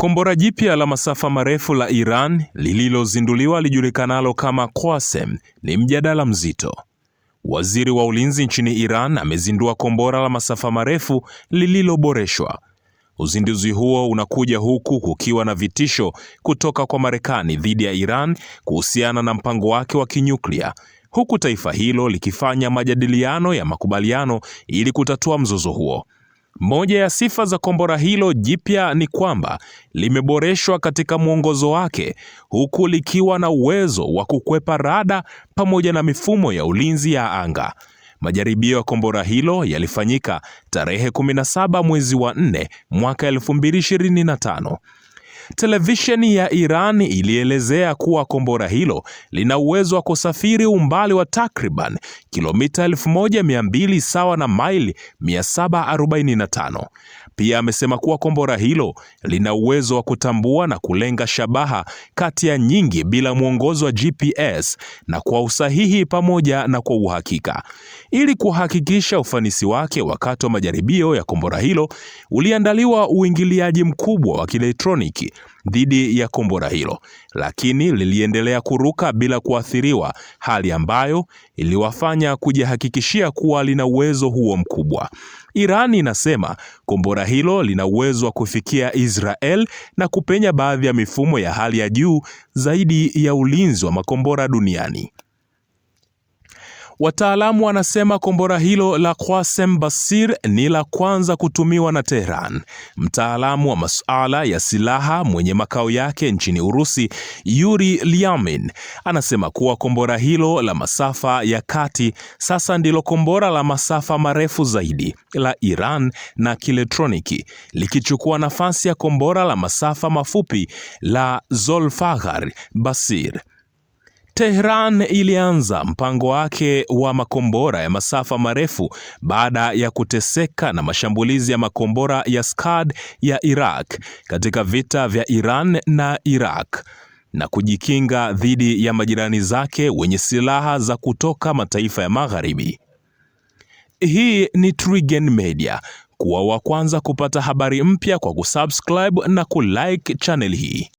Kombora jipya la masafa marefu la Iran lililozinduliwa lijulikanalo kama Qasem ni mjadala mzito. Waziri wa ulinzi nchini Iran amezindua kombora la masafa marefu lililoboreshwa. Uzinduzi huo unakuja huku kukiwa na vitisho kutoka kwa Marekani dhidi ya Iran kuhusiana na mpango wake wa kinyuklia, huku taifa hilo likifanya majadiliano ya makubaliano ili kutatua mzozo huo. Moja ya sifa za kombora hilo jipya ni kwamba limeboreshwa katika mwongozo wake, huku likiwa na uwezo wa kukwepa rada pamoja na mifumo ya ulinzi ya anga. Majaribio ya kombora hilo yalifanyika tarehe 17 mwezi wa 4 mwaka 2025. Televisheni ya Iran ilielezea kuwa kombora hilo lina uwezo wa kusafiri umbali wa takriban kilomita 1200 sawa na maili 745. Pia amesema kuwa kombora hilo lina uwezo wa kutambua na kulenga shabaha kati ya nyingi bila mwongozo wa GPS na kwa usahihi pamoja na kwa uhakika. Ili kuhakikisha ufanisi wake wakati wa majaribio ya kombora hilo, uliandaliwa uingiliaji mkubwa wa kielektroniki dhidi ya kombora hilo, lakini liliendelea kuruka bila kuathiriwa, hali ambayo iliwafanya kujihakikishia kuwa lina uwezo huo mkubwa. Iran inasema kombora hilo lina uwezo wa kufikia Israel na kupenya baadhi ya mifumo ya hali ya juu zaidi ya ulinzi wa makombora duniani. Wataalamu wanasema kombora hilo la Qasem Basir ni la kwanza kutumiwa na Tehran. Mtaalamu wa masuala ya silaha mwenye makao yake nchini Urusi, Yuri Lyamin, anasema kuwa kombora hilo la masafa ya kati sasa ndilo kombora la masafa marefu zaidi la Iran na kielektroniki, likichukua nafasi ya kombora la masafa mafupi la Zolfaghar Basir. Tehran ilianza mpango wake wa makombora ya masafa marefu baada ya kuteseka na mashambulizi ya makombora ya Scud ya Iraq katika vita vya Iran na Iraq na kujikinga dhidi ya majirani zake wenye silaha za kutoka mataifa ya Magharibi. Hii ni TriGen Media. Kuwa wa kwanza kupata habari mpya kwa kusubscribe na kulike channel hii.